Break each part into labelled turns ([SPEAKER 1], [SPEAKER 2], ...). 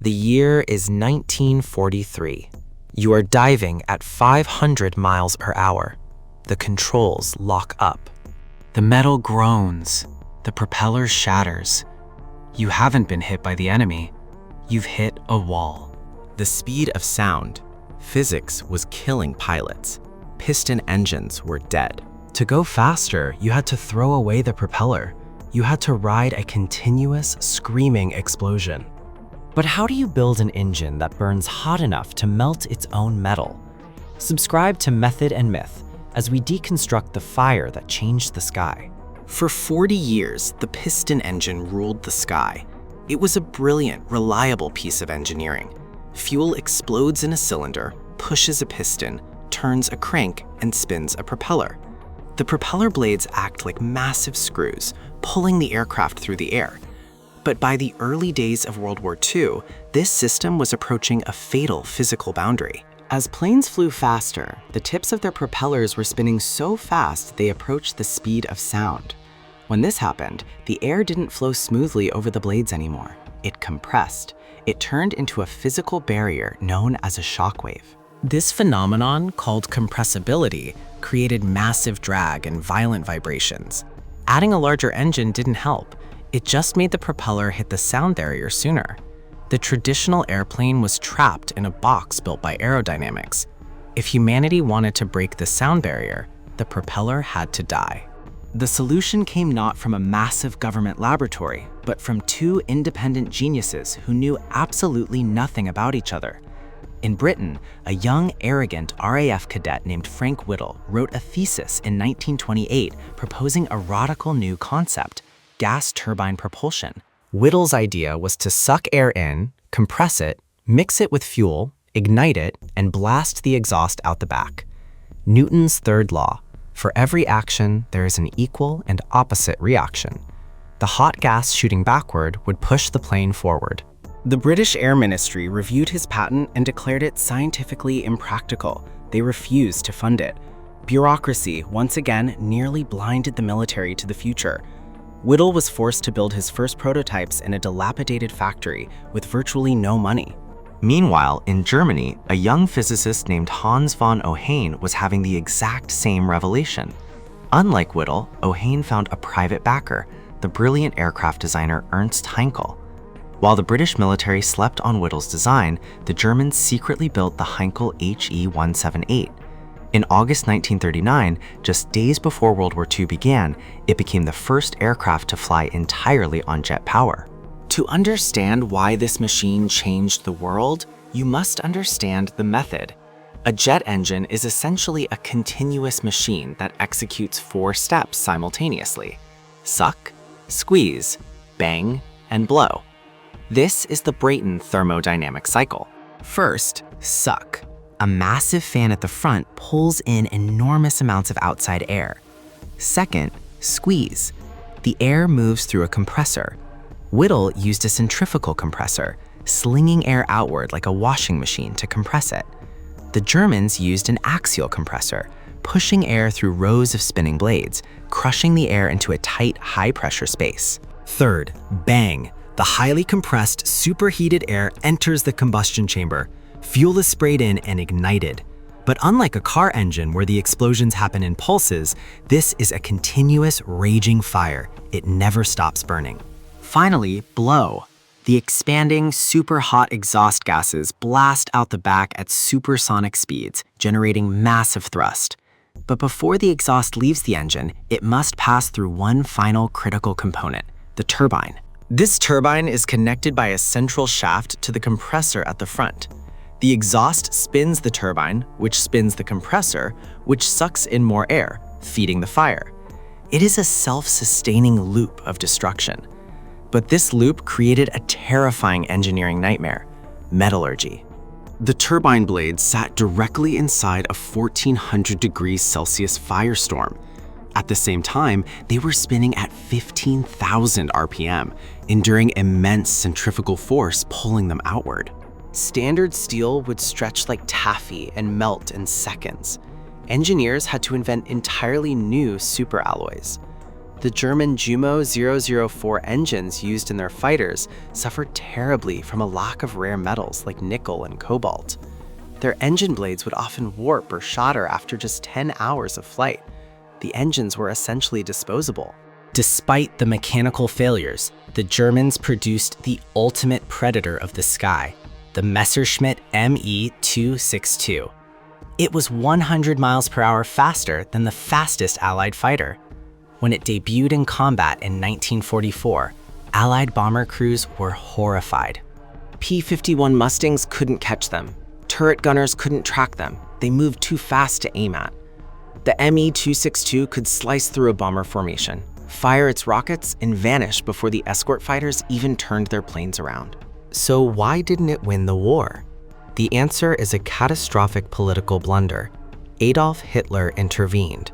[SPEAKER 1] The year is 1943. You are diving at 500 miles per hour. The controls lock up.
[SPEAKER 2] The metal groans. The propeller shatters. You haven't been hit by the enemy. You've hit a wall.
[SPEAKER 3] The speed of sound. Physics was killing pilots. Piston engines were dead.
[SPEAKER 2] To go faster, you had to throw away the propeller. You had to ride a continuous, screaming explosion.
[SPEAKER 1] But how do you build an engine that burns hot enough to melt its own metal? Subscribe to Method and Myth as we deconstruct the fire that changed the sky.
[SPEAKER 3] For 40 years, the piston engine ruled the sky. It was a brilliant, reliable piece of engineering. Fuel explodes in a cylinder, pushes a piston, turns a crank, and spins a propeller. The propeller blades act like massive screws, pulling the aircraft through the air. But by the early days of World War II, this system was approaching a fatal physical boundary.
[SPEAKER 4] As planes flew faster, the tips of their propellers were spinning so fast they approached the speed of sound. When this happened, the air didn't flow smoothly over the blades anymore. It compressed. It turned into a physical barrier known as a shockwave.
[SPEAKER 2] This phenomenon, called compressibility, created massive drag and violent vibrations. Adding a larger engine didn't help. It just made the propeller hit the sound barrier sooner. The traditional airplane was trapped in a box built by aerodynamics. If humanity wanted to break the sound barrier, the propeller had to die.
[SPEAKER 4] The solution came not from a massive government laboratory, but from two independent geniuses who knew absolutely nothing about each other. In Britain, a young, arrogant RAF cadet named Frank Whittle wrote a thesis in 1928 proposing a radical new concept: gas turbine propulsion.
[SPEAKER 2] Whittle's idea was to suck air in, compress it, mix it with fuel, ignite it, and blast the exhaust out the back. Newton's third law: for every action, there is an equal and opposite reaction. The hot gas shooting backward would push the plane forward.
[SPEAKER 4] The British Air Ministry reviewed his patent and declared it scientifically impractical. They refused to fund it. Bureaucracy, once again, nearly blinded the military to the future. Whittle was forced to build his first prototypes in a dilapidated factory with virtually no money.
[SPEAKER 3] Meanwhile, in Germany, a young physicist named Hans von Ohain was having the exact same revelation. Unlike Whittle, Ohain found a private backer, the brilliant aircraft designer Ernst Heinkel. While the British military slept on Whittle's design, the Germans secretly built the Heinkel HE-178. In August 1939, just days before World War II began, it became the first aircraft to fly entirely on jet power.
[SPEAKER 4] To understand why this machine changed the world, you must understand the method. A jet engine is essentially a continuous machine that executes 4 steps simultaneously: suck, squeeze, bang, and blow. This is the Brayton thermodynamic cycle. First, suck. A massive fan at the front pulls in enormous amounts of outside air. Second, squeeze. The air moves through a compressor. Whittle used a centrifugal compressor, slinging air outward like a washing machine to compress it. The Germans used an axial compressor, pushing air through rows of spinning blades, crushing the air into a tight, high-pressure space. Third, bang. The highly compressed, superheated air enters the combustion chamber. Fuel is sprayed in and ignited. But unlike a car engine where the explosions happen in pulses, this is a continuous, raging fire. It never stops burning. Finally, blow. The expanding, super hot exhaust gases blast out the back at supersonic speeds, generating massive thrust. But before the exhaust leaves the engine, it must pass through one final critical component: the turbine. This turbine is connected by a central shaft to the compressor at the front. The exhaust spins the turbine, which spins the compressor, which sucks in more air, feeding the fire. It is a self-sustaining loop of destruction. But this loop created a terrifying engineering nightmare: metallurgy. The turbine blades sat directly inside a 1400 degrees Celsius firestorm. At the same time, they were spinning at 15,000 RPM, enduring immense centrifugal force pulling them outward. Standard steel would stretch like taffy and melt in seconds. Engineers had to invent entirely new superalloys.
[SPEAKER 2] The German Jumo 004 engines used in their fighters suffered terribly from a lack of rare metals like nickel and cobalt. Their engine blades would often warp or shatter after just 10 hours of flight. The engines were essentially disposable. Despite the mechanical failures, the Germans produced the ultimate predator of the sky, the Messerschmitt Me 262. It was 100 miles per hour faster than the fastest Allied fighter. When it debuted in combat in 1944, Allied bomber crews were horrified.
[SPEAKER 4] P-51 Mustangs couldn't catch them. Turret gunners couldn't track them. They moved too fast to aim at. The Me 262 could slice through a bomber formation, fire its rockets, and vanish before the escort fighters even turned their planes around.
[SPEAKER 3] So why didn't it win the war? The answer is a catastrophic political blunder. Adolf Hitler intervened.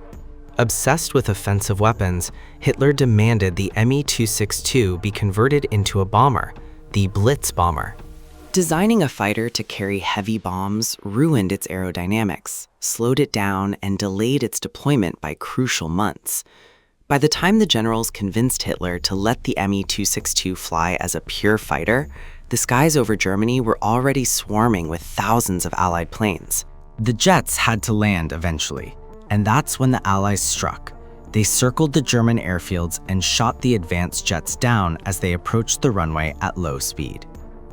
[SPEAKER 3] Obsessed with offensive weapons, Hitler demanded the Me 262 be converted into a bomber, the Blitz bomber.
[SPEAKER 4] Designing a fighter to carry heavy bombs ruined its aerodynamics, slowed it down, and delayed its deployment by crucial months. By the time the generals convinced Hitler to let the Me 262 fly as a pure fighter, the skies over Germany were already swarming with thousands of Allied planes.
[SPEAKER 2] The jets had to land eventually, and that's when the Allies struck. They circled the German airfields and shot the advanced jets down as they approached the runway at low speed.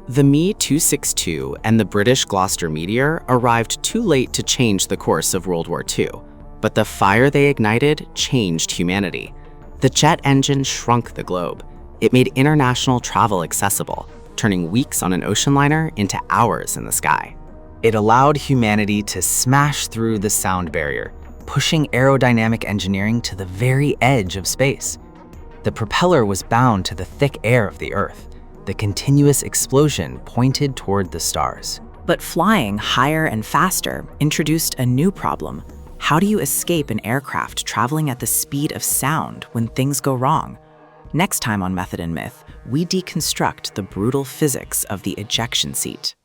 [SPEAKER 4] The Me 262 and the British Gloucester Meteor arrived too late to change the course of World War II, but the fire they ignited changed humanity. The jet engine shrunk the globe. It made international travel accessible, turning weeks on an ocean liner into hours in the sky.
[SPEAKER 2] It allowed humanity to smash through the sound barrier, pushing aerodynamic engineering to the very edge of space. The propeller was bound to the thick air of the Earth. The continuous explosion pointed toward the stars.
[SPEAKER 5] But flying higher and faster introduced a new problem. How do you escape an aircraft traveling at the speed of sound when things go wrong? Next time on Method and Myth, we deconstruct the brutal physics of the ejection seat.